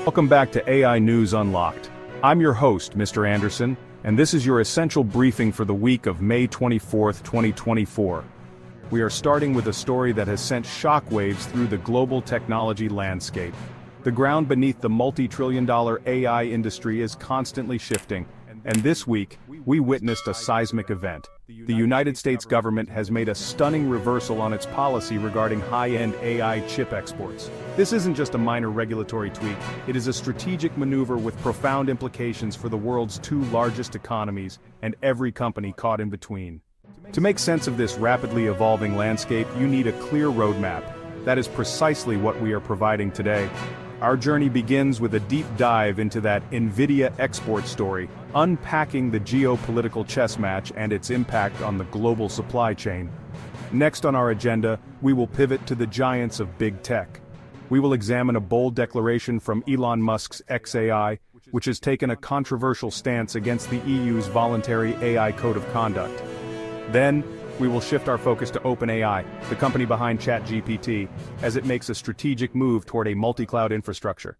Welcome back to AI News Unlocked. I'm your host, Mr. Anderson, and this is your essential briefing for the week of May 24, 2024. We are starting with a story that has sent shockwaves through the global technology landscape. The ground beneath the multi-trillion-dollar AI industry is constantly shifting, and this week, we witnessed a seismic event. The United States government has made a stunning reversal on its policy regarding high-end AI chip exports. This isn't just a minor regulatory tweak, it is a strategic maneuver with profound implications for the world's two largest economies and every company caught in between. To make sense of this rapidly evolving landscape, you need a clear roadmap. That is precisely what we are providing today. Our journey begins with a deep dive into that NVIDIA export story, unpacking the geopolitical chess match and its impact on the global supply chain. Next on our agenda, we will pivot to the giants of big tech. We will examine a bold declaration from Elon Musk's xAI, which has taken a controversial stance against the EU's voluntary AI code of conduct. Then, we will shift our focus to OpenAI, the company behind ChatGPT, as it makes a strategic move toward a multi-cloud infrastructure.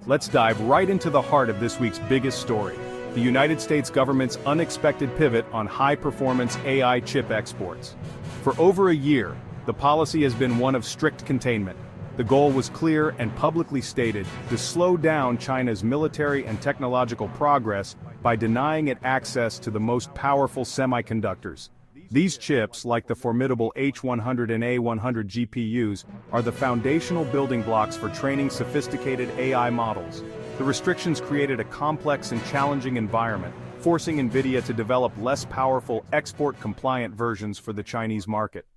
Let's dive right into the heart of this week's biggest story, the United States government's unexpected pivot on high-performance AI chip exports. For over a year, the policy has been one of strict containment. The goal was clear and publicly stated: to slow down China's military and technological progress by denying it access to the most powerful semiconductors. These chips, like the formidable H20 and A100 GPUs, are the foundational building blocks for training sophisticated AI models. The restrictions created a complex and challenging environment, forcing NVIDIA to develop less powerful, export-compliant versions for the Chinese market.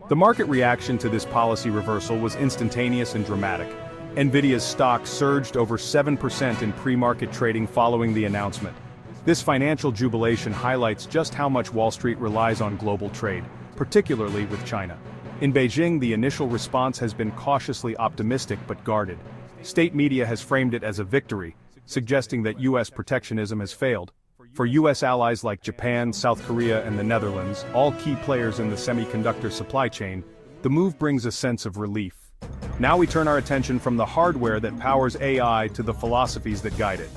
The market reaction to this policy reversal was instantaneous and dramatic. NVIDIA's stock surged over 7% in pre-market trading following the announcement. This financial jubilation highlights just how much Wall Street relies on global trade, particularly with China. In Beijing, the initial response has been cautiously optimistic but guarded. State media has framed it as a victory, suggesting that U.S. protectionism has failed. For U.S. allies like Japan, South Korea, and the Netherlands, all key players in the semiconductor supply chain, the move brings a sense of relief. Now we turn our attention from the hardware that powers AI to the philosophies that guide it.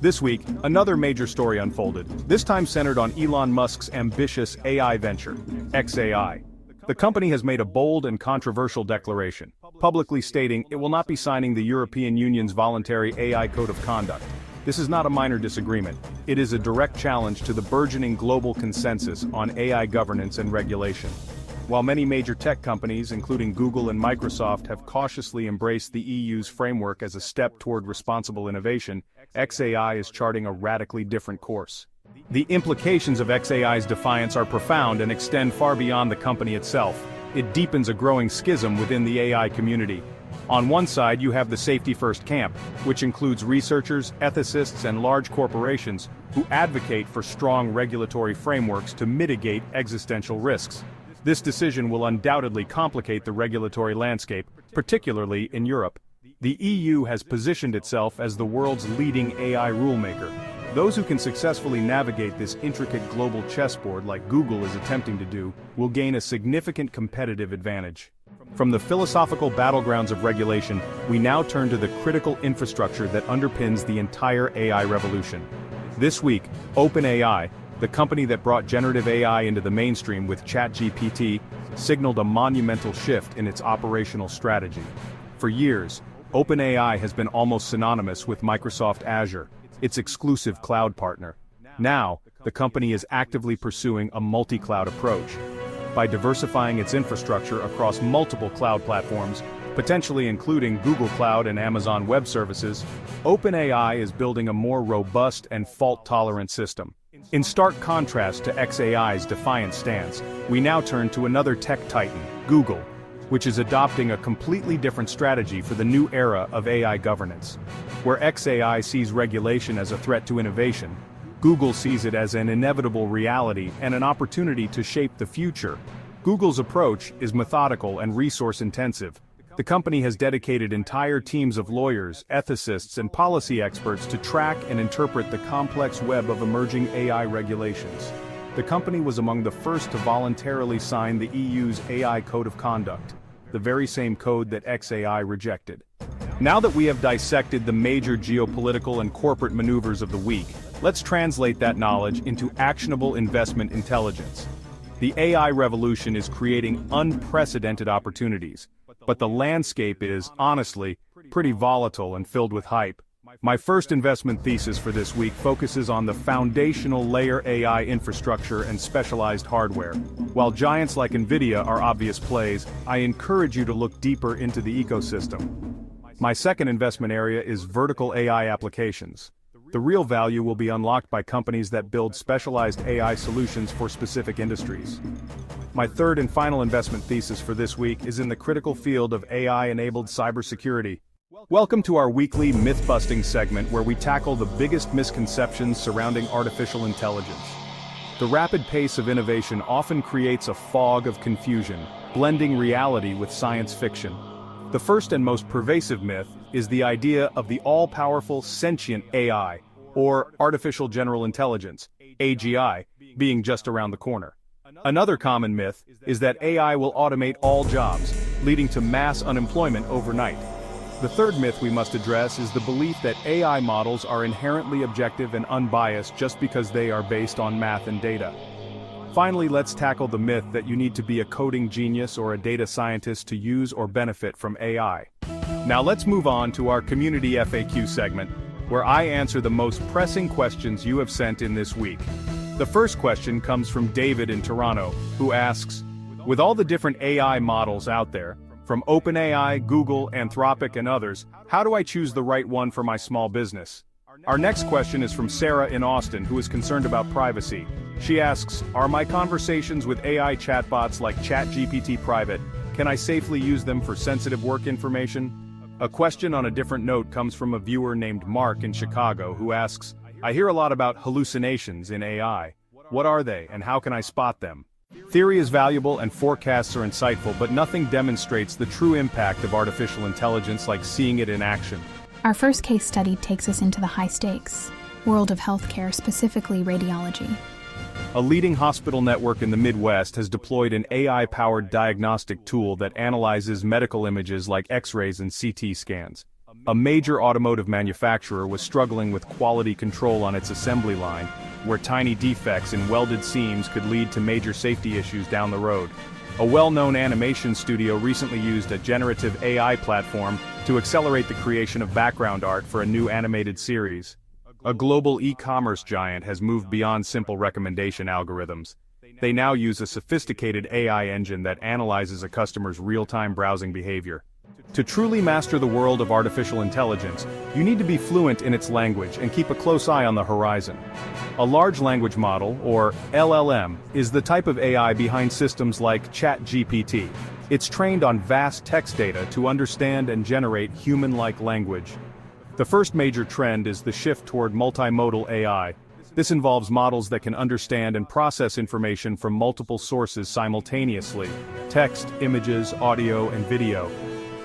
This week, another major story unfolded, this time centered on Elon Musk's ambitious AI venture, xAI. The company has made a bold and controversial declaration, publicly stating it will not be signing the European Union's voluntary AI code of conduct. This is not a minor disagreement, it is a direct challenge to the burgeoning global consensus on AI governance and regulation. While many major tech companies, including Google and Microsoft, have cautiously embraced the EU's framework as a step toward responsible innovation, xAI is charting a radically different course. The implications of xAI's defiance are profound and extend far beyond the company itself. It deepens a growing schism within the AI community. On one side, you have the safety-first camp, which includes researchers, ethicists, and large corporations who advocate for strong regulatory frameworks to mitigate existential risks. This decision will undoubtedly complicate the regulatory landscape, particularly in Europe. The EU has positioned itself as the world's leading AI rulemaker. Those who can successfully navigate this intricate global chessboard like Google is attempting to do, will gain a significant competitive advantage. From the philosophical battlegrounds of regulation, we now turn to the critical infrastructure that underpins the entire AI revolution. This week, OpenAI, the company that brought generative AI into the mainstream with ChatGPT, signaled a monumental shift in its operational strategy. For years, OpenAI has been almost synonymous with Microsoft Azure, its exclusive cloud partner. Now, the company is actively pursuing a multi-cloud approach. By diversifying its infrastructure across multiple cloud platforms, potentially including Google Cloud and Amazon Web Services, OpenAI is building a more robust and fault-tolerant system. In stark contrast to xAI's defiant stance, we now turn to another tech titan, Google, which is adopting a completely different strategy for the new era of AI governance. Where xAI sees regulation as a threat to innovation, Google sees it as an inevitable reality and an opportunity to shape the future. Google's approach is methodical and resource-intensive. The company has dedicated entire teams of lawyers, ethicists, and policy experts to track and interpret the complex web of emerging AI regulations. The company was among the first to voluntarily sign the EU's AI Code of Conduct. the very same code that xAI rejected. Now that we have dissected the major geopolitical and corporate maneuvers of the week, let's translate that knowledge into actionable investment intelligence. The AI revolution is creating unprecedented opportunities, but the landscape is, honestly, pretty volatile and filled with hype. My first investment thesis for this week focuses on the foundational layer AI infrastructure and specialized hardware. While giants like NVIDIA are obvious plays, I encourage you to look deeper into the ecosystem. My second investment area is vertical AI applications. The real value will be unlocked by companies that build specialized AI solutions for specific industries. My third and final investment thesis for this week is in the critical field of AI-enabled cybersecurity. Welcome to our weekly myth-busting segment where we tackle the biggest misconceptions surrounding artificial intelligence. The rapid pace of innovation often creates a fog of confusion, blending reality with science fiction. The first and most pervasive myth is the idea of the all-powerful sentient AI, or artificial general intelligence, AGI, being just around the corner. Another common myth is that AI will automate all jobs, leading to mass unemployment overnight. The third myth we must address is the belief that AI models are inherently objective and unbiased just because they are based on math and data. Finally, let's tackle the myth that you need to be a coding genius or a data scientist to use or benefit from AI. Now let's move on to our community FAQ segment, where I answer the most pressing questions you have sent in this week. The first question comes from David in Toronto, who asks, with all the different AI models out there, from OpenAI, Google, Anthropic, and others, how do I choose the right one for my small business? Our next question is from Sarah in Austin, who is concerned about privacy. She asks, are my conversations with AI chatbots like ChatGPT private? Can I safely use them for sensitive work information? A question on a different note comes from a viewer named Mark in Chicago, who asks, I hear a lot about hallucinations in AI. What are they, and how can I spot them? Theory is valuable and forecasts are insightful, but nothing demonstrates the true impact of artificial intelligence like seeing it in action. Our first case study takes us into the high-stakes world of healthcare, specifically radiology. A leading hospital network in the Midwest has deployed an AI-powered diagnostic tool that analyzes medical images like X-rays and CT scans. A major automotive manufacturer was struggling with quality control on its assembly line, where tiny defects in welded seams could lead to major safety issues down the road. A well-known animation studio recently used a generative AI platform to accelerate the creation of background art for a new animated series. A global e-commerce giant has moved beyond simple recommendation algorithms. They now use a sophisticated AI engine that analyzes a customer's real-time browsing behavior. To truly master the world of artificial intelligence, you need to be fluent in its language and keep a close eye on the horizon. A large language model, or LLM, is the type of AI behind systems like ChatGPT. It's trained on vast text data to understand and generate human-like language. The first major trend is the shift toward multimodal AI. This involves models that can understand and process information from multiple sources simultaneously: text, images, audio, and video.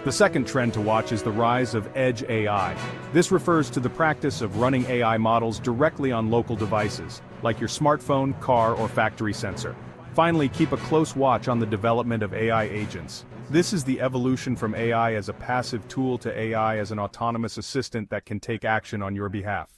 The second trend to watch is the rise of edge AI. This refers to the practice of running AI models directly on local devices, like your smartphone, car, or factory sensor. Finally, keep a close watch on the development of AI agents. This is the evolution from AI as a passive tool to AI as an autonomous assistant that can take action on your behalf.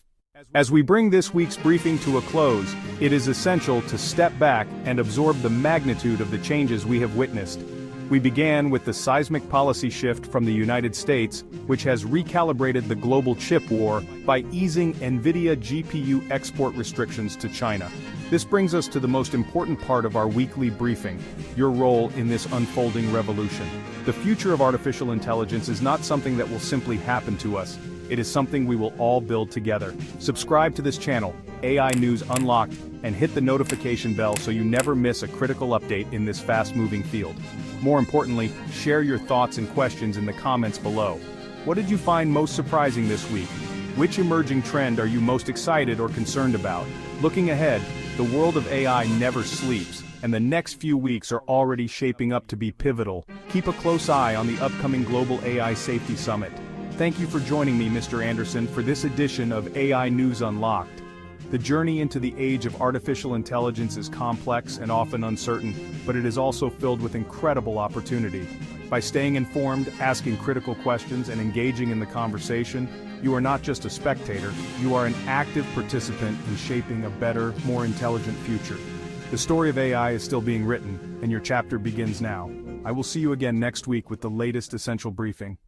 As we bring this week's briefing to a close, it is essential to step back and absorb the magnitude of the changes we have witnessed. We began with the seismic policy shift from the United States, which has recalibrated the global chip war by easing NVIDIA GPU export restrictions to China. This brings us to the most important part of our weekly briefing: your role in this unfolding revolution. The future of artificial intelligence is not something that will simply happen to us. It is something we will all build together. Subscribe to this channel, AI News Unlocked, and hit the notification bell so you never miss a critical update in this fast-moving field. More importantly, share your thoughts and questions in the comments below. What did you find most surprising this week? Which emerging trend are you most excited or concerned about? Looking ahead, the world of AI never sleeps, and the next few weeks are already shaping up to be pivotal. Keep a close eye on the upcoming Global AI Safety Summit. Thank you for joining me, Mr. Anderson, for this edition of AI News Unlocked. The journey into the age of artificial intelligence is complex and often uncertain, but it is also filled with incredible opportunity. By staying informed, asking critical questions, and engaging in the conversation, you are not just a spectator, you are an active participant in shaping a better, more intelligent future. The story of AI is still being written, and your chapter begins now. I will see you again next week with the latest essential briefing.